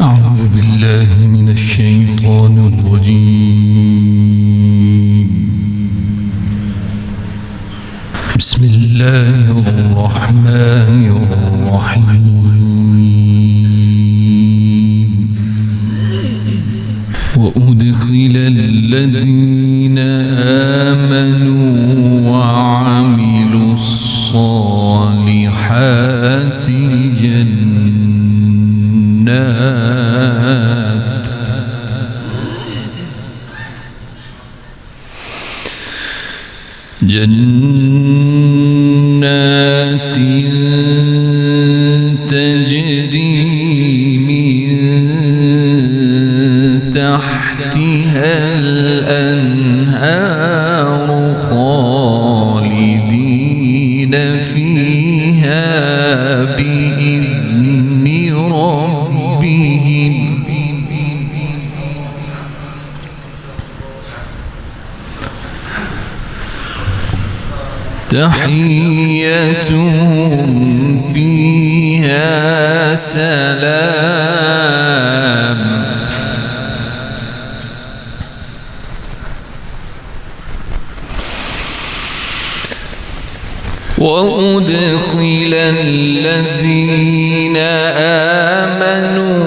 أعوذ بالله من الشيطان الرجيم. بسم الله الرحمن الرحيم. وأدخل الذين آمنوا وعملوا الصالحات جنات تجري من تحتها الأنهار خالدين فيها بإذن ربهم تحيتهم فيها سلام. وأدخل الذين آمنوا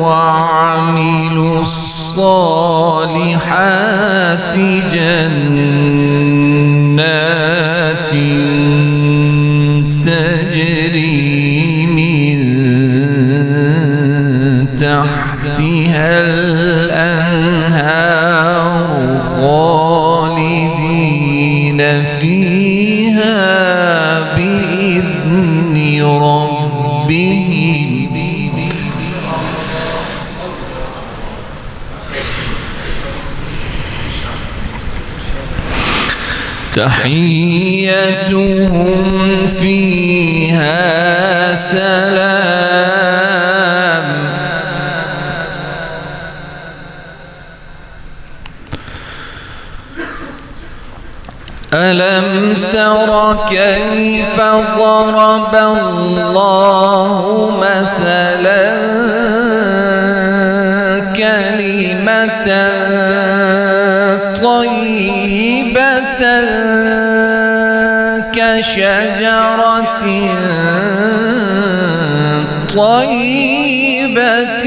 وعملوا الصالحات جنات تجري من تحتها الأنهار خالدين فيها بإذن ربهم تحيتهم فيها سلام. ألم تر كيف ضرب الله مثلا كلمة طيبة كشجرة طيبة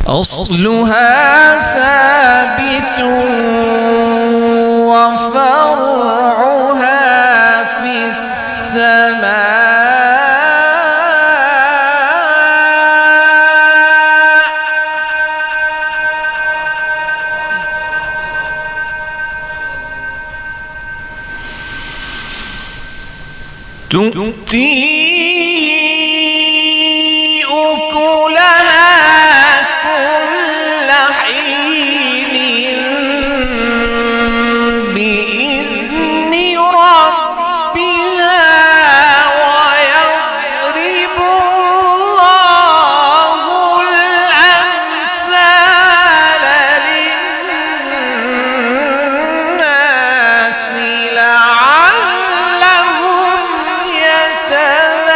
أصلها ثابت وفرعها في السماء. تؤتي أكلها كل حين بإذن ربها ويضرب الله الأمثال للناس لعلهم يتذكرون.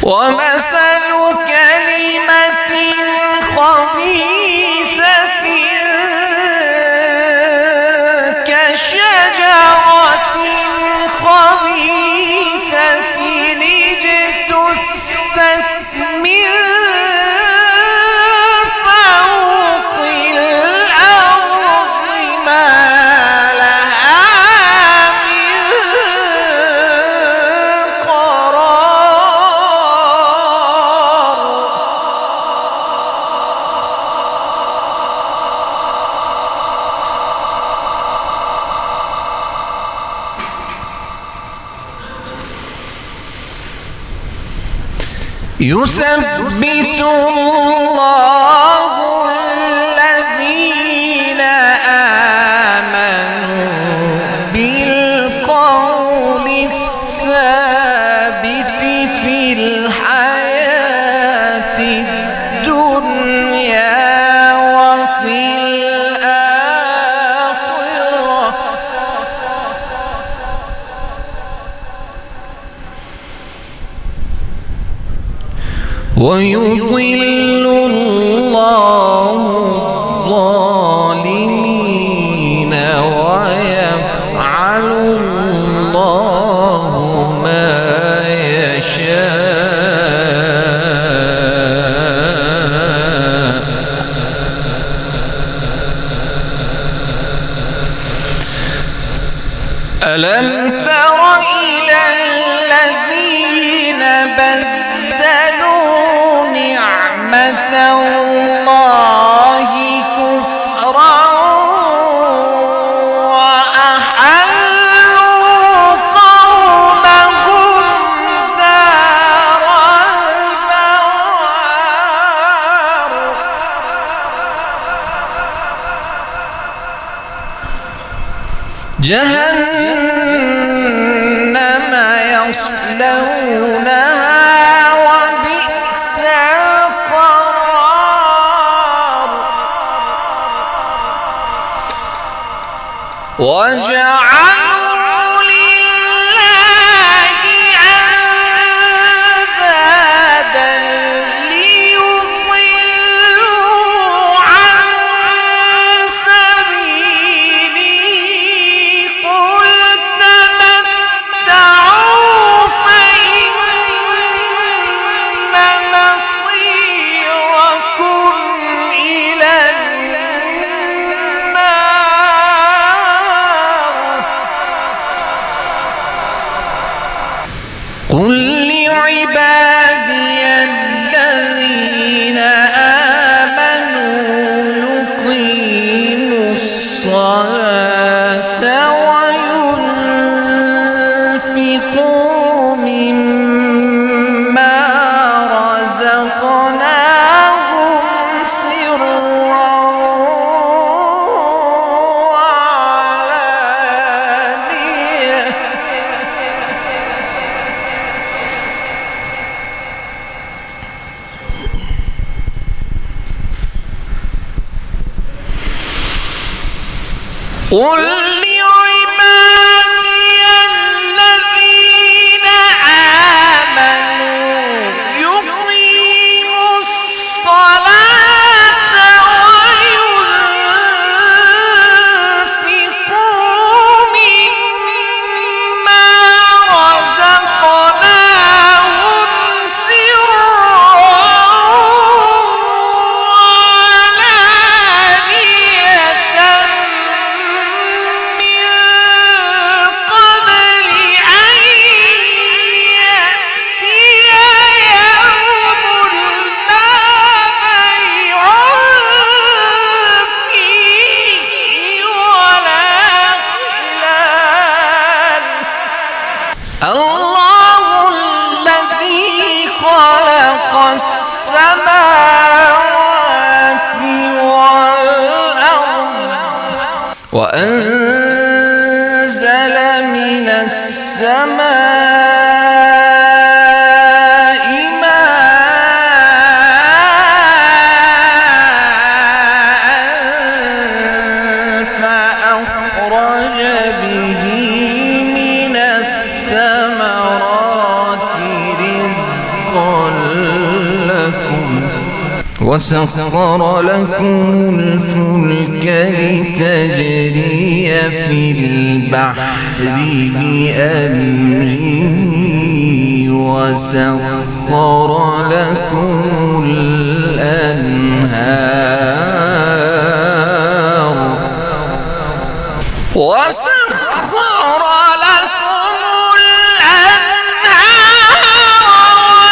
ومثل كلمة خبيثة كشجرة خبيثة اجتثت من فوق الأرض ما لها من قرار. يثبت الله الذين آمنوا بالقول الثابت في الحياة الدنيا وفي الآخرة ويضل الله الظالمين ويفعل الله ما يشاء. ألم تر إلى الذين بدلوا نعمة الله كفرا وأحلوا قومهم دار البوار جهنم يصلونها وبئس القرار وجعلوا لله أندادا ليضلوا عن سبيله قل تمتعوا فإن مصيركم إلى النار. قل لعبادي الذين آمنوا يقيموا الصلاة وينفقوا مما رزقناهم سرا وعلانية قل لعبادي الذين آمنوا يقيموا الصلاة وينفقوا مما رزقناهم سرا وعلانية من قبل أن يأتي يوم لا بيع فيه ولا خلال. الله الذي خلق السماوات والأرض وأنزل من السماء ماء فأخرج به من الثمرات رزقا لكم وسخر لكم الفلك لتجري في البحر بأمره وسخر لكم الأنهار وسخر لكم الأنهار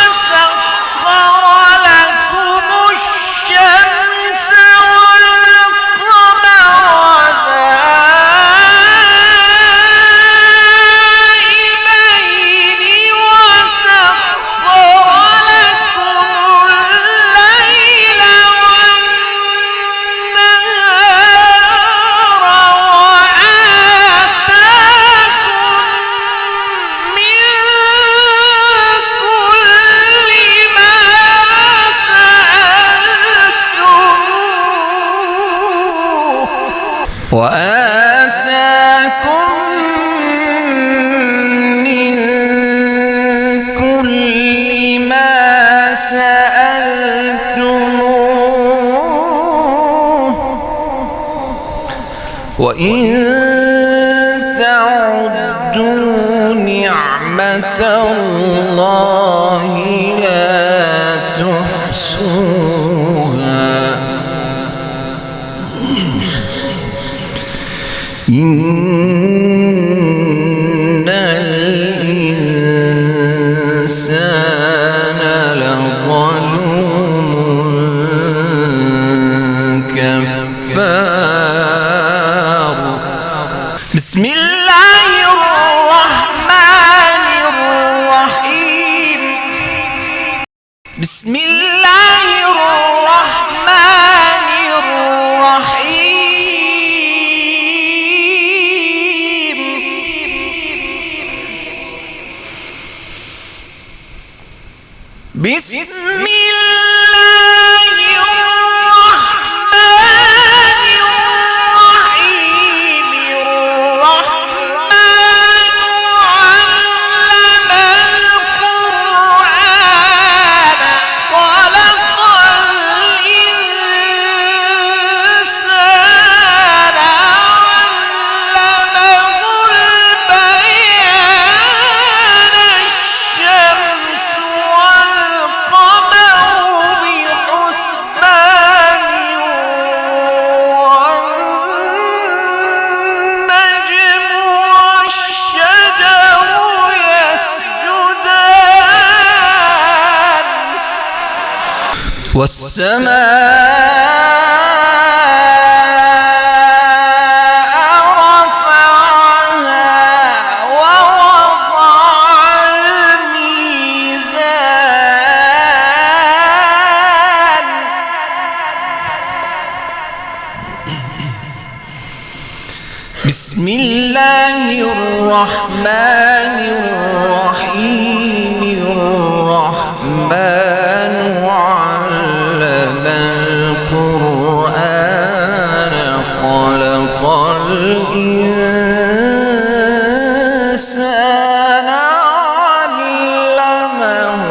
وسخر لكم الشمس والقمر دائبين وسخر لكم وإن تعدوا نعمة الله لا تحصوها إن الإنسان لظلوم كفار. بسم الله الرحمن الرحيم. بسم الله الرحمن الرحيم. بسم الله الرحمن الرحيم. الرحمن علم القرآن خلق الإنسان علمه البيان. الشمس والقمر بحسبان والنجم والشجر يسجدان والسماء رفعها ووضع الميزان. بسم الله الرحمن الرحيم. الرحمن علم القرآن خلق الإنسان علمه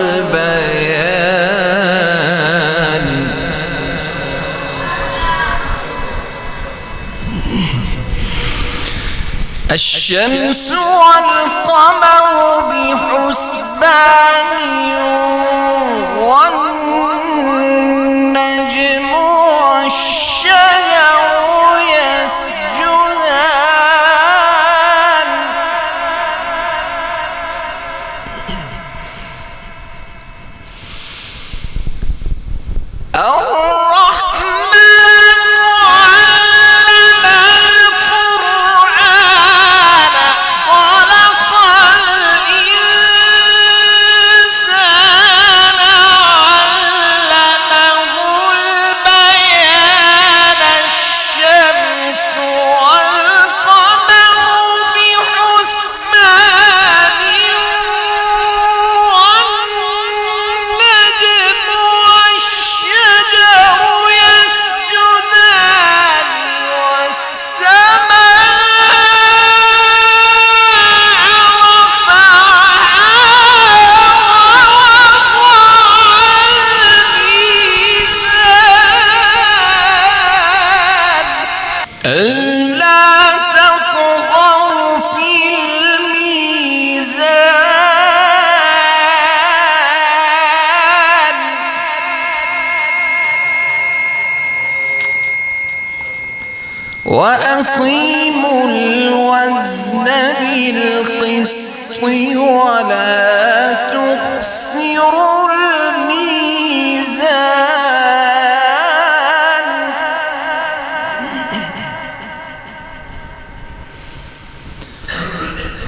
البيان. الشمس والقمر بحسبان والنجم والشجر يسجدان الرحمن علم القرآن خلق الإنسان علمه البيان. الشمس والقمر بحسبان والنجم والشجر يسجدان والسماء رفعها ووضع الميزان ألا تطغوا في الميزان وأقيموا الوزن بالقسط ولا تخسروا الميزان.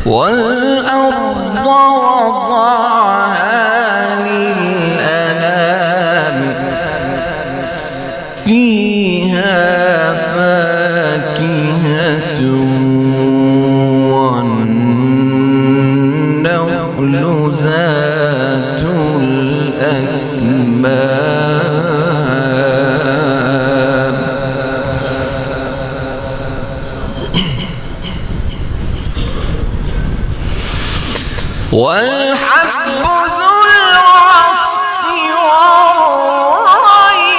والأرض وضعها للأنام فيها فاكهة والنخل ذات الأكمام والحب ذو العصف والريحان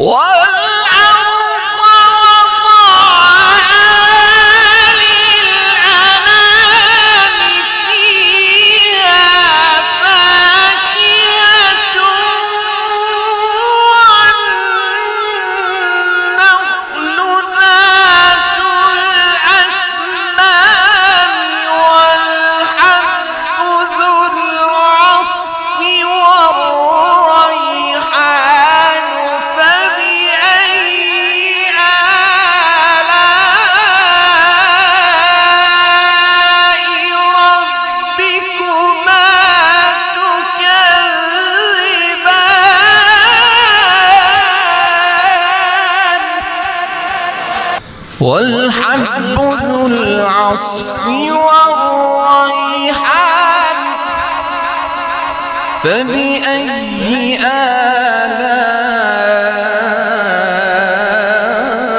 والأرض وضعها للأنام فيها فاكهة والنخل ذات الأكمام والحب ذو العصف والريحان فبأي آلاء ربكما تكذبان والحب ذو العصف والريحان فبأي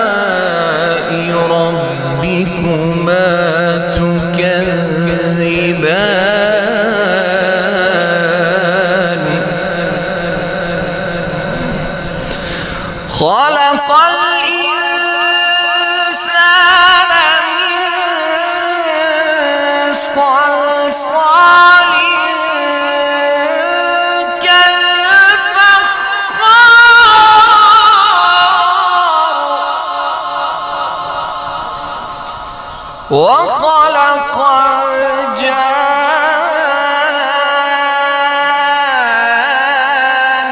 آلاء ربكما تكذبان خلق الإنسان من صلصال كالفخار وخلق الجان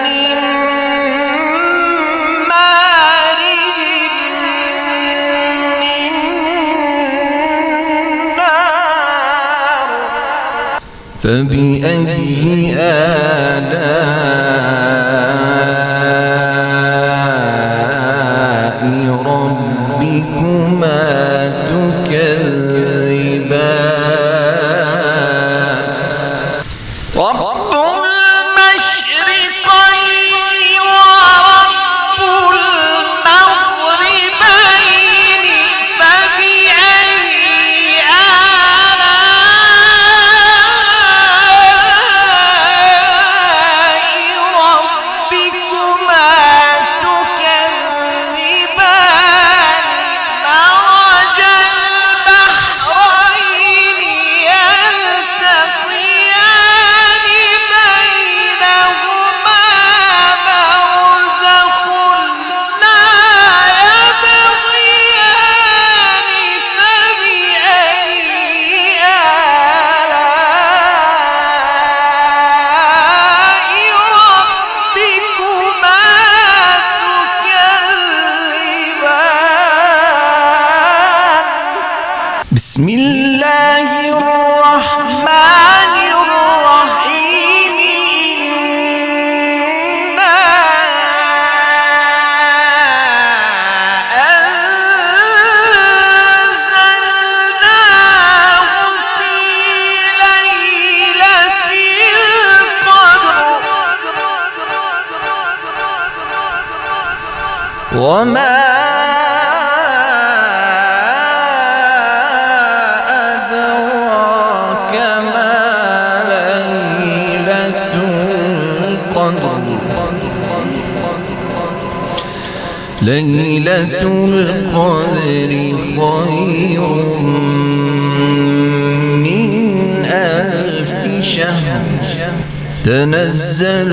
من مارج من نار فبأي آلاء ربكما تكذبان رب المشرقين ورب المغربين فبأي آلاء ربكما تكذبان مرج البحرين يلتقيان بينهما برزخ لا يبغيان فبأي آلاء ربكما تكذبان بسم الله الرحمن الرحيم إنا أنزلناه في ليلة القدر وما أدراك ما ليلة القدر ليلة القدر خير من ألف شهر تنزل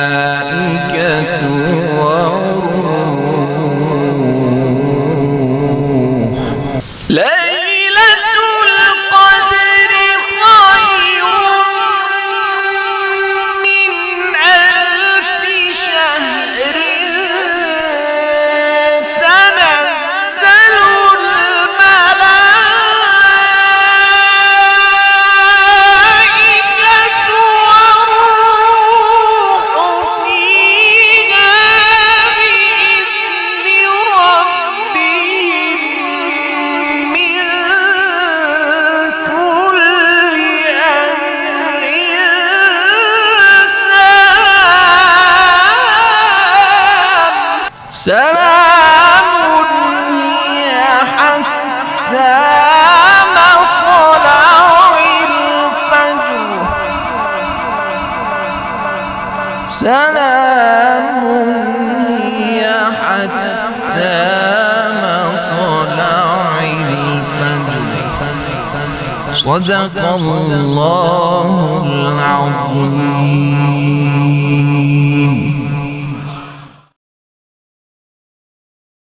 الملائكة والروح ليلة القدر خير من ألف شهر تنزل الملائكة والروح فيها بإذن ربهم من كل أمر سلام هي حتى مطلع الفجر سلام هي حتى مطلع الفجر. صدق الله العظيم.